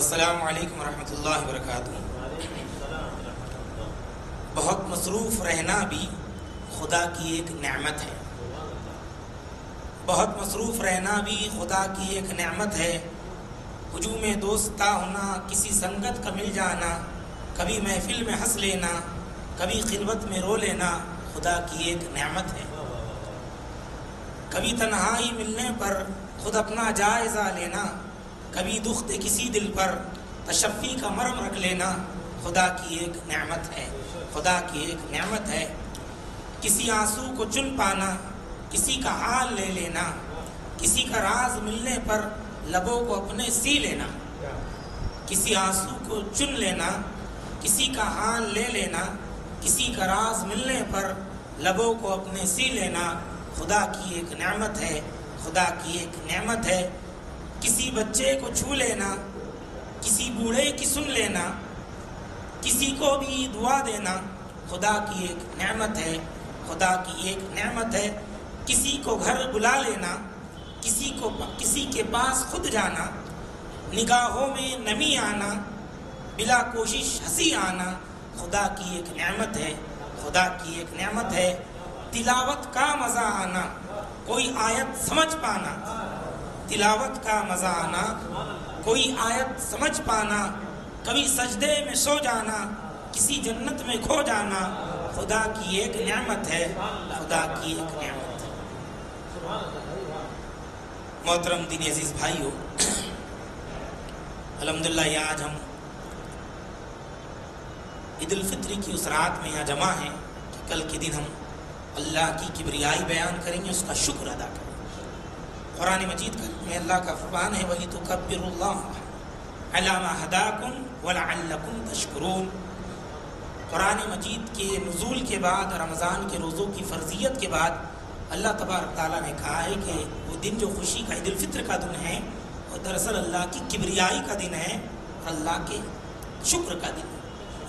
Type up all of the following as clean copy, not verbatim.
السلام علیکم ورحمۃ اللہ وبرکاتہ۔ بہت مصروف رہنا بھی خدا کی ایک نعمت ہے۔ بہت مصروف رہنا بھی خدا کی ایک نعمت ہے۔ ہجوم دوستہ ہونا، کسی سنگت کا مل جانا، کبھی محفل میں ہنس لینا، کبھی خلوت میں رو لینا خدا کی ایک نعمت ہے۔ کبھی تنہائی ملنے پر خود اپنا جائزہ لینا، کبھی دکھ کسی دل پر تشفی کا مرہم رکھ لینا خدا کی ایک نعمت ہے۔ خدا کی ایک نعمت ہے۔ کسی آنسو کو چن پانا، کسی کا حال لے لینا، کسی کا راز ملنے پر لبوں کو اپنے سی لینا۔ کسی آنسو کو چن لینا، کسی کا حال لے لینا، کسی کا راز ملنے پر لبوں کو اپنے سی لینا خدا کی ایک نعمت ہے۔ خدا کی ایک نعمت ہے۔ کسی بچے کو چھو لینا، کسی بوڑھے کی سن لینا، کسی کو بھی دعا دینا خدا کی ایک نعمت ہے۔ خدا کی ایک نعمت ہے۔ کسی کو گھر بلا لینا، کسی کے پاس خود جانا، نگاہوں میں نمی آنا، بلا کوشش ہنسی آنا خدا کی ایک نعمت ہے۔ خدا کی ایک نعمت ہے۔ تلاوت کا مزہ آنا، کوئی آیت سمجھ پانا، تلاوت کا مزہ آنا، کوئی آیت سمجھ پانا، کبھی سجدے میں سو جانا، کسی جنت میں کھو جانا خدا کی ایک نعمت ہے۔ خدا کی ایک نعمت ہے۔ محترم دینی عزیز بھائیو، الحمدللہ یہ آج ہم عید الفطر کی اس رات میں یہاں جمع ہیں کہ کل کے دن ہم اللہ کی کبریائی بیان کریں گے، اس کا شکر ادا کریں گے۔ قرآن مجید میں اللہ کا فرمان ہے وَلِتُكَبِّرُوا اللَّهَ عَلَى مَا هَدَاكُمْ وَلَعَلَّكُمْ تَشْكُرُونَ۔ قرآن مجید کے نزول کے بعد، رمضان کے روزوں کی فرضیت کے بعد، اللہ تبارک تعالیٰ نے کہا ہے کہ وہ دن جو خوشی کا عید الفطر کا دن ہے وہ دراصل اللہ کی کبریائی کا دن ہے اور اللہ کے شکر کا دن ہے،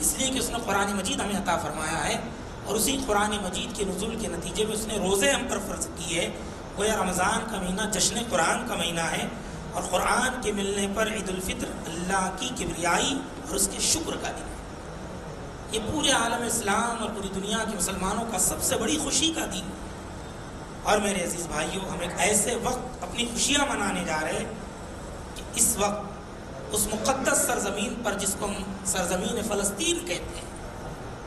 اس لیے کہ اس نے قرآن مجید ہمیں عطا فرمایا ہے اور اسی قرآن مجید کے نزول کے نتیجے میں اس نے روزے ہم پر فرض کیے۔ گویا رمضان کا مہینہ جشن قرآن کا مہینہ ہے اور قرآن کے ملنے پر عید الفطر اللہ کی کبریائی اور اس کے شکر کا دن ہے۔ یہ پورے عالم اسلام اور پوری دنیا کے مسلمانوں کا سب سے بڑی خوشی کا دن ہے۔ اور میرے عزیز بھائیوں، ہم ایک ایسے وقت اپنی خوشیاں منانے جا رہے ہیں کہ اس وقت اس مقدس سرزمین پر، جس کو ہم سرزمین فلسطین کہتے ہیں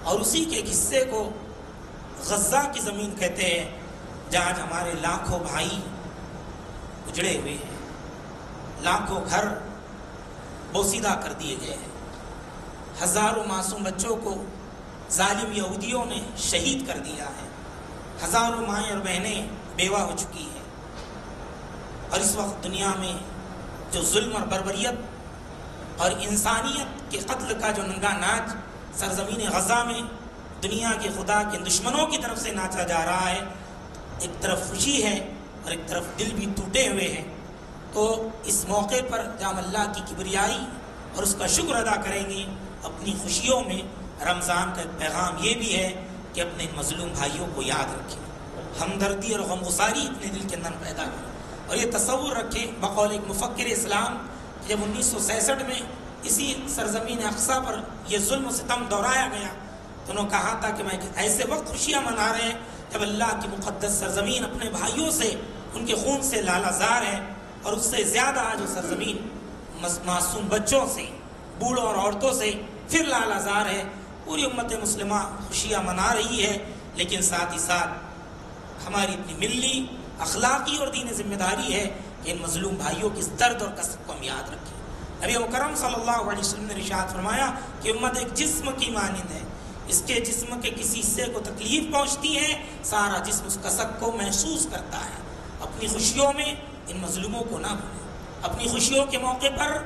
اور اسی کے ایک حصے کو غزہ کی زمین کہتے ہیں، جہاں ہمارے لاکھوں بھائی اجڑے ہوئے ہیں، لاکھوں گھر بوسیدہ کر دیے گئے ہیں، ہزاروں معصوم بچوں کو ظالم یہودیوں نے شہید کر دیا ہے، ہزاروں مائیں اور بہنیں بیوہ ہو چکی ہیں۔ اور اس وقت دنیا میں جو ظلم اور بربریت اور انسانیت کے قتل کا جو ننگا ناچ سرزمین غزہ میں دنیا کے خدا کے دشمنوں کی طرف سے ناچا جا رہا ہے، ایک طرف خوشی ہے اور ایک طرف دل بھی ٹوٹے ہوئے ہیں۔ تو اس موقع پر جب ہم اللہ کی کبریائی اور اس کا شکر ادا کریں گے، اپنی خوشیوں میں رمضان کا ایک پیغام یہ بھی ہے کہ اپنے مظلوم بھائیوں کو یاد رکھیں، ہمدردی اور غمگساری اپنے دل کے اندر پیدا کریں، اور یہ تصور رکھیں بقول ایک مفکر اسلام کہ جب 1966 میں اسی سرزمین اقصیٰ پر یہ ظلم و ستم دہرایا گیا تو انہوں نے کہا تھا کہ میں ایسے وقت خوشیاں منا رہے ہیں جب اللہ کی مقدس سرزمین اپنے بھائیوں سے، ان کے خون سے لالہزار ہے، اور اس سے زیادہ آج وہ سرزمین معصوم بچوں سے، بوڑھوں اور عورتوں سے پھر لالہزار ہے۔ پوری امت مسلمہ خوشیاں منا رہی ہے، لیکن ساتھ ہی ساتھ ہماری اپنی ملی، اخلاقی اور دینی ذمہ داری ہے کہ ان مظلوم بھائیوں کے درد اور کسب کو ہم یاد رکھیں۔ نبی مکرم صلی اللہ علیہ وسلم نے ارشاد فرمایا کہ امت ایک جسم کی مانند ہے، اس کے جسم کے کسی حصے کو تکلیف پہنچتی ہے، سارا جسم اس کسب کو محسوس کرتا ہے۔ اپنی خوشیوں میں ان مظلوموں کو نہ بھولیں، اپنی خوشیوں کے موقع پر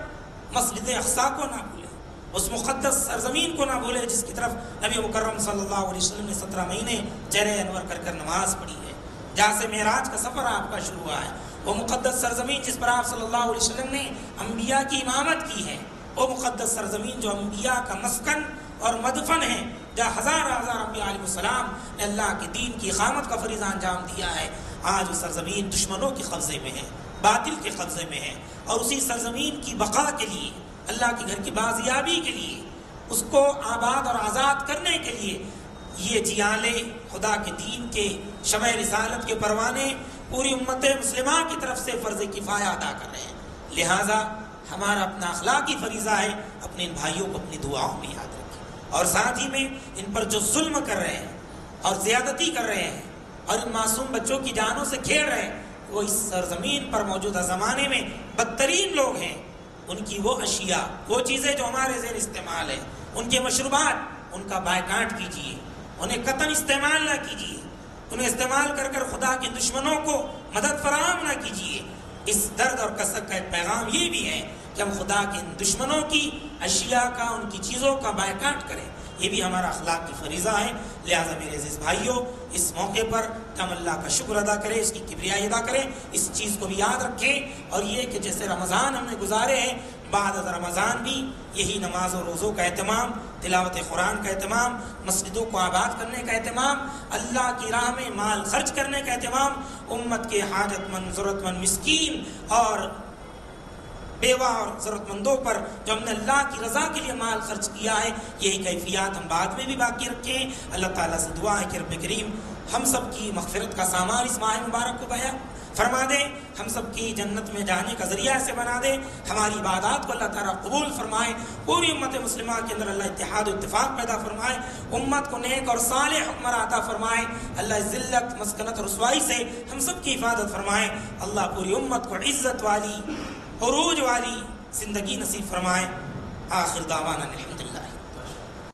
مسجد اقصیٰ کو نہ بھولیں، اس مقدس سرزمین کو نہ بھولیں جس کی طرف نبی مکرم صلی اللہ علیہ وسلم نے 17 مہینے چہرہ انور کر کر نماز پڑھی ہے، جہاں سے معراج کا سفر آپ کا شروع ہوا ہے۔ وہ مقدس سرزمین جس پر آپ صلی اللہ علیہ وسلم نے انبیاء کی امامت کی ہے، وہ مقدس سرزمین جو انبیاء کا مسکن اور مدفن ہے، جہاں ہزار انبیاء علیہ السلام نے اللہ کے دین کی اقامت کا فریضہ انجام دیا ہے، آج وہ سرزمین دشمنوں کے قبضے میں ہے، باطل کے قبضے میں ہے، اور اسی سرزمین کی بقا کے لیے اللہ کے گھر کی بازیابی کے لیے، اس کو آباد اور آزاد کرنے کے لیے یہ جیالے خدا کے دین کے شمع رسالت کے پروانے پوری امت مسلمہ کی طرف سے فرض کفایہ ادا کر رہے ہیں۔ لہٰذا ہمارا اپنا اخلاقی فریضہ ہے اپنے ان بھائیوں کو اپنی دعاؤں میں یاد رکھیں، اور ساتھ ہی میں ان پر جو ظلم کر رہے ہیں اور زیادتی کر رہے ہیں اور ان معصوم بچوں کی جانوں سے کھیل رہے ہیں، وہ اس سرزمین پر موجودہ زمانے میں بدترین لوگ ہیں۔ ان کی وہ اشیاء، وہ چیزیں جو ہمارے زیر استعمال ہیں، ان کے مشروبات، ان کا بائیکاٹ کیجیے، انہیں قطعاً استعمال نہ کیجیے، انہیں استعمال کر کر خدا کے دشمنوں کو مدد فراہم نہ کیجیے۔ اس درد اور کثرت کا ایک پیغام یہ بھی ہے کہ ہم خدا کے دشمنوں کی اشیاء کا، ان کی چیزوں کا بائیکاٹ کریں، یہ بھی ہمارا اخلاق کی فریضہ ہے۔ لہٰذا میرے عزیز بھائیوں، اس موقع پر ہم اللہ کا شکر ادا کریں، اس کی کبریائی ادا کریں، اس چیز کو بھی یاد رکھیں، اور یہ کہ جیسے رمضان ہم نے گزارے ہیں، بعد از رمضان بھی یہی نماز و روزوں کا اہتمام، تلاوت قرآن کا اہتمام، مسجدوں کو آباد کرنے کا اہتمام، اللہ کی راہ میں مال خرچ کرنے کا اہتمام، امت کے حاجت مند، ضرورت مند، مسکین اور بیوہ اور ضرورت مندوں پر جو ہم نے اللہ کی رضا کے لیے مال خرچ کیا ہے، یہی کیفیات ہم بعد میں بھی باقی رکھیں۔ اللہ تعالیٰ سے دعا ہے کہ رب کریم ہم سب کی مغفرت کا سامان اس ماہ مبارک کو بیان فرما دے، ہم سب کی جنت میں جانے کا ذریعہ سے بنا دے، ہماری عبادات کو اللہ تعالیٰ قبول فرمائے، پوری امت مسلمہ کے اندر اللہ اتحاد و اتفاق پیدا فرمائے، امت کو نیک اور صالح حکمراں عطا فرمائے، اللہ ذلت، مسکنت اور رسوائی سے ہم سب کی حفاظت فرمائے، اللہ پوری امت کو عزت والی، عروج والی زندگی نصیب فرمائے۔ آخر دعوانا الحمدللہ۔